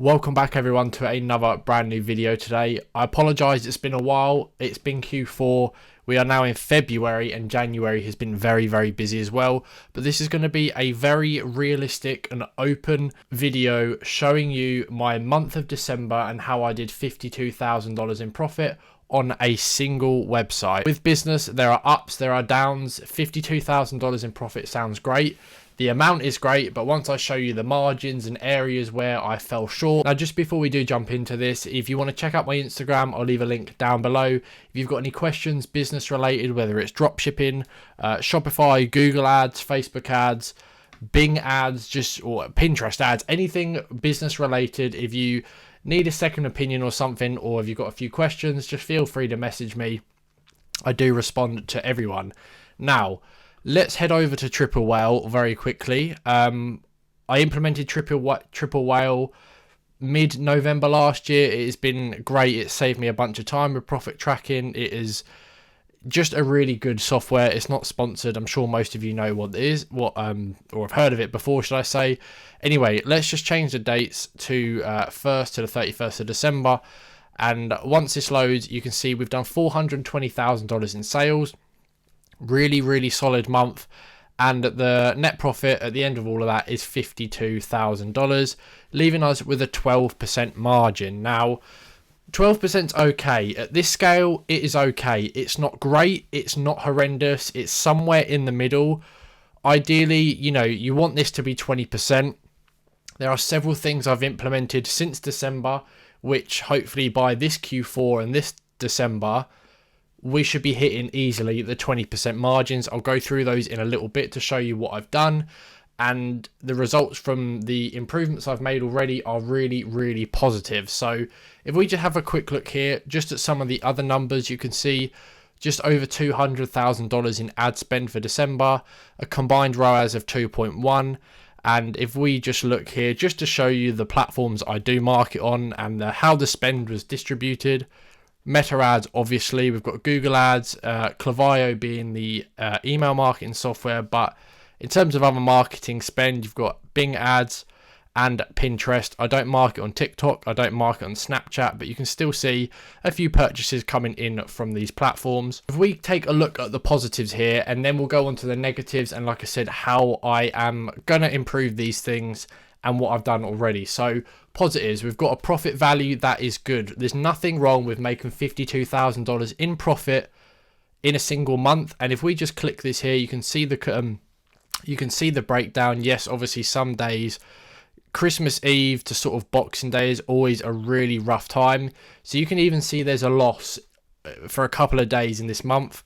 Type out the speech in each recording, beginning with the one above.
Welcome back everyone to another brand new video today. I apologise, it's been a while. It's been Q4. We are now in February and January has been very busy as well. But this is going to be a very realistic and open video showing you my month of December and how I did $52,000 in profit on a single website. With business, there are ups, there are downs. $52,000 in profit sounds great. The amount is great, but once I show you the margins and areas where I fell short. Now, just before we do jump into this, if you want to check out my Instagram, I'll leave a link down below. If you've got any questions, business related, whether it's dropshipping, Shopify, Google ads, Facebook ads, Bing ads, or Pinterest ads, anything business related, if you need a second opinion or something, or if you've got a few questions, just feel free to message me. I do respond to everyone. Now, let's head over to Triple Whale very quickly. I implemented Triple Whale mid-November last year. It has been great. It saved me a bunch of time with profit tracking. It is just a really good software. It's not sponsored. I'm sure most of you know what it is, or have heard of it before, should I say. Anyway, let's just change the dates to 1st to the 31st of December. And once this loads, you can see we've done $420,000 in sales. Really solid month, and the net profit at the end of all of that is $52,000, leaving us with a 12% margin. Now, 12% is okay. At this scale, it is okay. It's not great, it's not horrendous, it's somewhere in the middle. Ideally, you want this to be 20%. There are several things I've implemented since December, which hopefully by this Q4 and this December, we should be hitting easily the 20% margins. I'll go through those in a little bit to show you what I've done, and the results from the improvements I've made already are really positive. So if we just have a quick look here, just at some of the other numbers, you can see just over $200,000 in ad spend for December, a combined ROAS of 2.1. And if we just look here, just to show you the platforms I do market on and how the spend was distributed. Meta ads, obviously, we've got Google ads, Klaviyo being the email marketing software, but in terms of other marketing spend, you've got Bing ads and Pinterest. I don't market on TikTok, I don't market on Snapchat, but you can still see a few purchases coming in from these platforms. If we take a look at the positives here, and then we'll go on to the negatives, and like I said, how I am going to improve these things and what I've done already. So positives, we've got a profit value that is good. There's nothing wrong with making $52,000 in profit in a single month. And if we just click this here, you can see the breakdown. Yes, obviously some days, Christmas Eve to sort of Boxing Day is always a really rough time. So you can even see there's a loss for a couple of days in this month.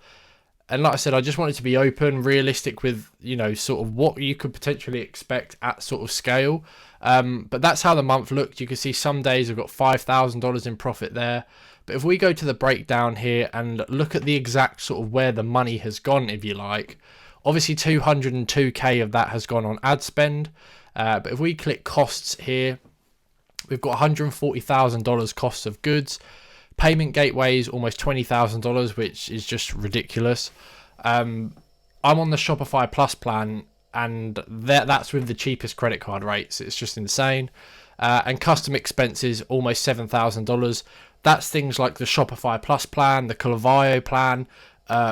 And like I said, I just wanted to be open, realistic with, sort of what you could potentially expect at sort of scale. But that's how the month looked. You can see some days I've got $5,000 in profit there. But if we go to the breakdown here and look at the exact sort of where the money has gone, if you like, obviously 202K of that has gone on ad spend. But if we click costs here, we've got $140,000 costs of goods. Payment gateways, almost $20,000, which is just ridiculous. I'm on the Shopify Plus plan, and that's with the cheapest credit card rates. It's just insane. And custom expenses, almost $7,000. That's things like the Shopify Plus plan, the Klaviyo plan,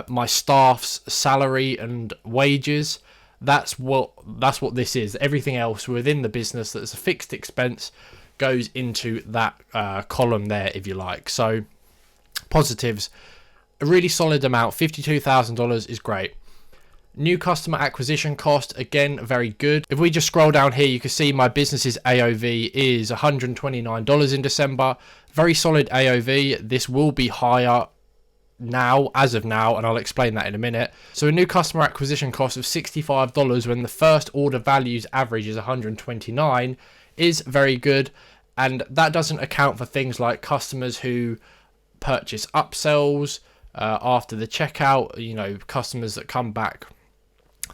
my staff's salary and wages. That's what this is. Everything else within the business that's a fixed expense goes into that column there, if you like. So positives, a really solid amount. $52,000 is great. New customer acquisition cost, again, very good. If we just scroll down here, you can see my business's AOV is $129 in December. Very solid AOV. This will be higher now, as of now, and I'll explain that in a minute. So a new customer acquisition cost of $65 when the first order values average is $129 is very good. And that doesn't account for things like customers who purchase upsells after the checkout, customers that come back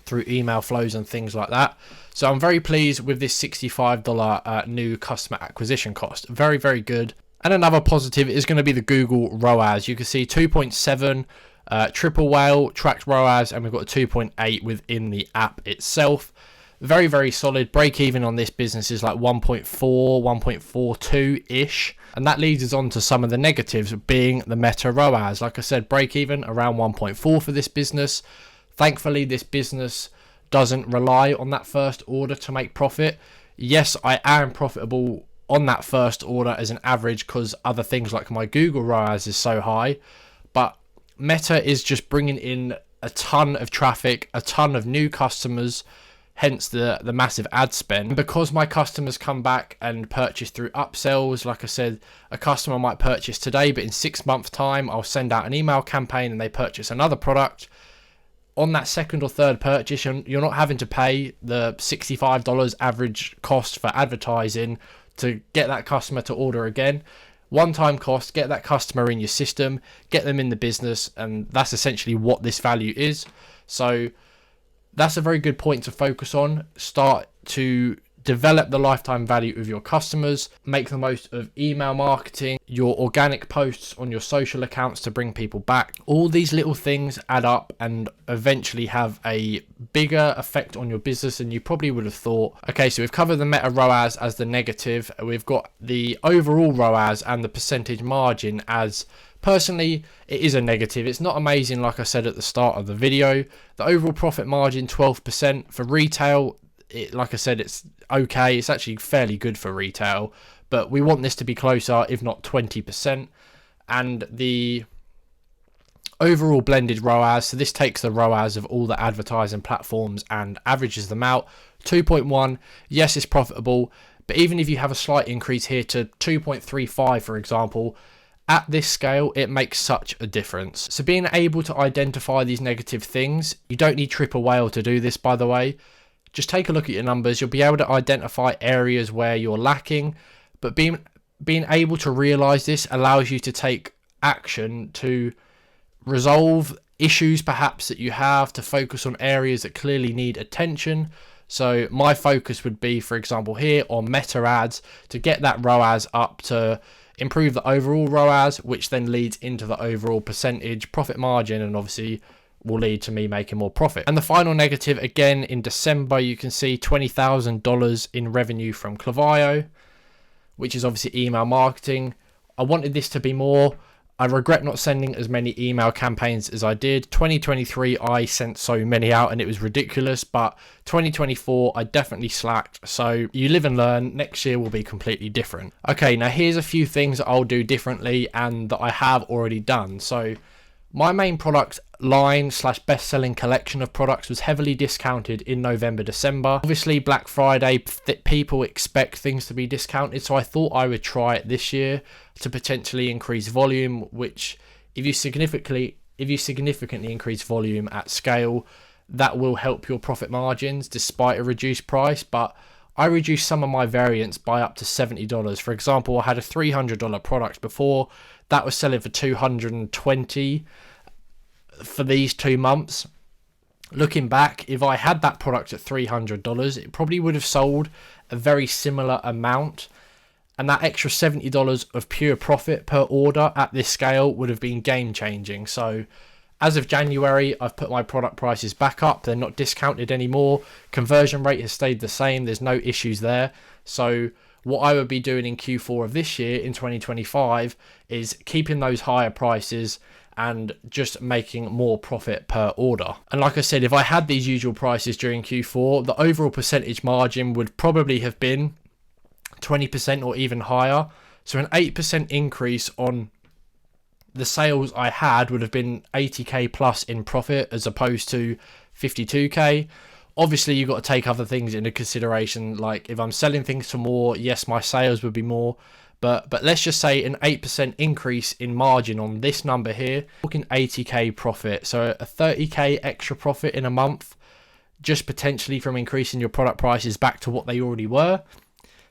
through email flows and things like that. So I'm very pleased with this $65 new customer acquisition cost. Very good. And another positive is going to be the Google ROAS. You can see 2.7 Triple Whale tracked ROAS, and we've got a 2.8 within the app itself. very, very solid. Break even on this business is like 1.4, 1.42-ish. And that leads us on to some of the negatives, being the Meta ROAS. Like I said, break even around 1.4 for this business. Thankfully, this business doesn't rely on that first order to make profit. Yes, I am profitable on that first order as an average because other things like my Google ROAS is so high. But Meta is just bringing in a ton of traffic, a ton of new customers, hence the massive ad spend. Because my customers come back and purchase through upsells, like I said, a customer might purchase today, but in 6 months time, I'll send out an email campaign and they purchase another product. On that second or third purchase, you're not having to pay the $65 average cost for advertising to get that customer to order again. One-time cost, get that customer in your system, get them in the business, and that's essentially what this value is. So that's a very good point to focus on. Start to develop the lifetime value of your customers, make the most of email marketing, your organic posts on your social accounts to bring people back. All these little things add up and eventually have a bigger effect on your business than you probably would have thought. Okay, so we've covered the Meta ROAS as the negative. We've got the overall ROAS and the percentage margin as, personally, it is a negative. It's not amazing, like I said at the start of the video. The overall profit margin, 12%. For retail, like I said, it's okay. It's actually fairly good for retail, but we want this to be closer, if not 20%. And the overall blended ROAS, so this takes the ROAS of all the advertising platforms and averages them out. 2.1, yes, it's profitable, but even if you have a slight increase here to 2.35, for example, at this scale, it makes such a difference. So being able to identify these negative things, you don't need triple whale to do this, by the way. Just take a look at your numbers. You'll be able to identify areas where you're lacking, but being able to realize this allows you to take action to resolve issues perhaps that you have, to focus on areas that clearly need attention. So my focus would be, for example, here on Meta ads, to get that ROAS up to improve the overall ROAS, which then leads into the overall percentage profit margin, and obviously will lead to me making more profit. And the final negative, again, in December, you can see $20,000 in revenue from Klaviyo, which is obviously email marketing. I wanted this to be more. I regret not sending as many email campaigns as I did. 2023, I sent so many out and it was ridiculous, but 2024, I definitely slacked. So you live and learn. Next year will be completely different. Okay, now here's a few things that I'll do differently and that I have already done. So my main product line / best-selling collection of products was heavily discounted in November, December. Obviously, Black Friday, people expect things to be discounted, so I thought I would try it this year to potentially increase volume, which if you significantly increase volume at scale, that will help your profit margins despite a reduced price. But I reduced some of my variants by up to $70. For example, I had a $300 product before that was selling for $220 for these 2 months. Looking back, if I had that product at $300, it probably would have sold a very similar amount, and that extra $70 of pure profit per order at this scale would have been game changing. So as of January, I've put my product prices back up. They're not discounted anymore. Conversion rate has stayed the same. There's no issues there. So what I would be doing in Q4 of this year, in 2025, is keeping those higher prices and just making more profit per order. And like I said, if I had these usual prices during Q4, the overall percentage margin would probably have been 20% or even higher. So an 8% increase on the sales I had would have been 80k plus in profit as opposed to 52k. Obviously, you've got to take other things into consideration. Like if I'm selling things for more, yes, my sales would be more. But let's just say an 8% increase in margin on this number here, talking 80k profit. So a 30k extra profit in a month, just potentially from increasing your product prices back to what they already were.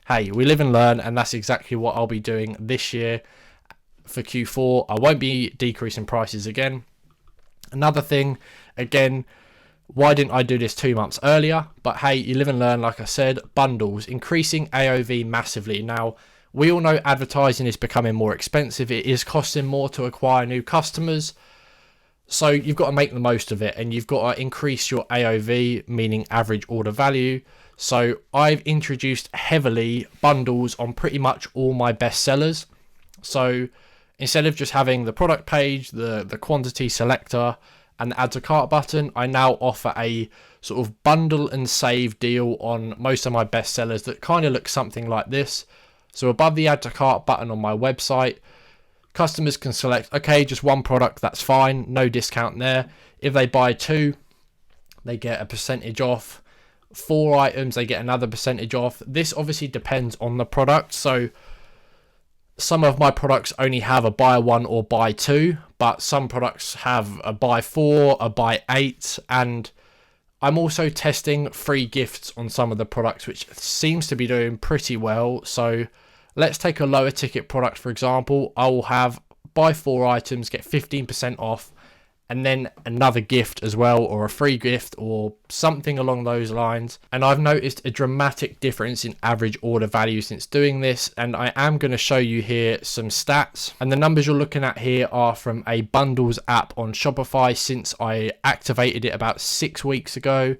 Hey, we live and learn, and that's exactly what I'll be doing this year for Q4. I won't be decreasing prices again. Another thing, again, why didn't I do this 2 months earlier? But hey, you live and learn, like I said. Bundles, increasing AOV massively. Now, we all know advertising is becoming more expensive. It is costing more to acquire new customers. So you've got to make the most of it, and you've got to increase your AOV, meaning average order value. So I've introduced heavily bundles on pretty much all my best sellers. So instead of just having the product page, the quantity selector, and the add to cart button, I now offer a sort of bundle and save deal on most of my best sellers that kind of look something like this. So above the add to cart button on my website, customers can select, okay, just one product, that's fine, no discount there. If they buy 2, they get a percentage off. 4 items, they get another percentage off. This obviously depends on the product. So some of my products only have a buy 1 or buy 2, but some products have a buy 4, a buy 8, and I'm also testing free gifts on some of the products, which seems to be doing pretty well. So let's take a lower ticket product, for example. I will have buy 4 items, get 15% off, and then another gift as well, or a free gift, or something along those lines. And I've noticed a dramatic difference in average order value since doing this, and I am going to show you here some stats. And the numbers you're looking at here are from a bundles app on Shopify since I activated it about 6 weeks ago.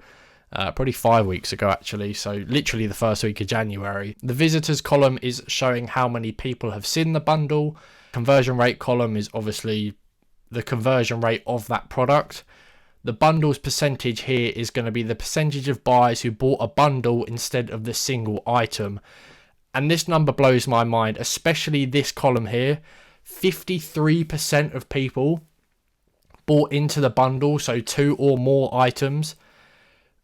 Probably 5 weeks ago actually, so literally the first week of January. The visitors column is showing how many people have seen the bundle. Conversion rate column is obviously the conversion rate of that product. The bundles percentage here is going to be the percentage of buyers who bought a bundle instead of the single item. And this number blows my mind, especially this column here. 53% of people bought into the bundle, so 2 or more items.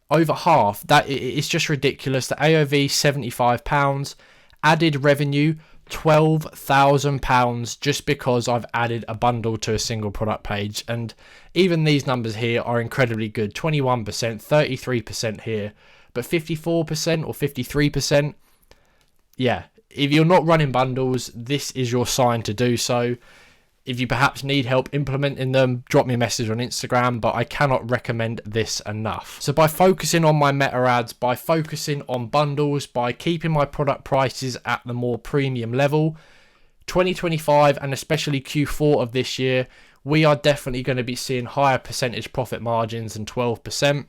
Over half. That is just ridiculous. The AOV £75, added revenue £12,000 just because I've added a bundle to a single product page. And even these numbers here are incredibly good. 21%, 33% here, but 54% or 53%. Yeah, if you're not running bundles, this is your sign to do so. If you perhaps need help implementing them, drop me a message on Instagram, but I cannot recommend this enough. So by focusing on my meta ads, by focusing on bundles, by keeping my product prices at the more premium level, 2025 and especially Q4 of this year, we are definitely going to be seeing higher percentage profit margins than 12%.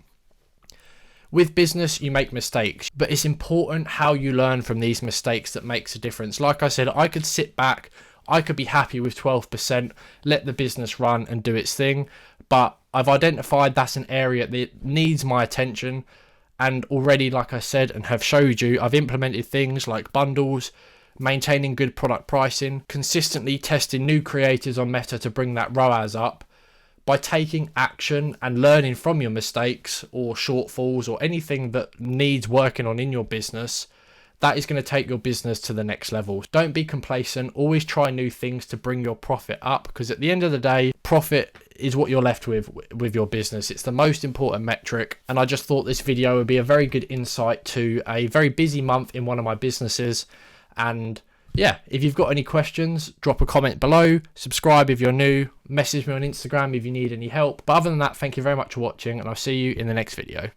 With business, you make mistakes, but it's important how you learn from these mistakes that makes a difference. Like I said, I could sit back, I could be happy with 12%, let the business run and do its thing, but I've identified that's an area that needs my attention, and already, like I said and have showed you, I've implemented things like bundles, maintaining good product pricing, consistently testing new creators on Meta to bring that ROAS up. By taking action and learning from your mistakes or shortfalls or anything that needs working on in your business, that is going to take your business to the next level. Don't be complacent. Always try new things to bring your profit up, because at the end of the day, profit is what you're left with your business. It's the most important metric. And I just thought this video would be a very good insight to a very busy month in one of my businesses. And yeah, if you've got any questions, drop a comment below, subscribe if you're new, message me on Instagram if you need any help. But other than that, thank you very much for watching, and I'll see you in the next video.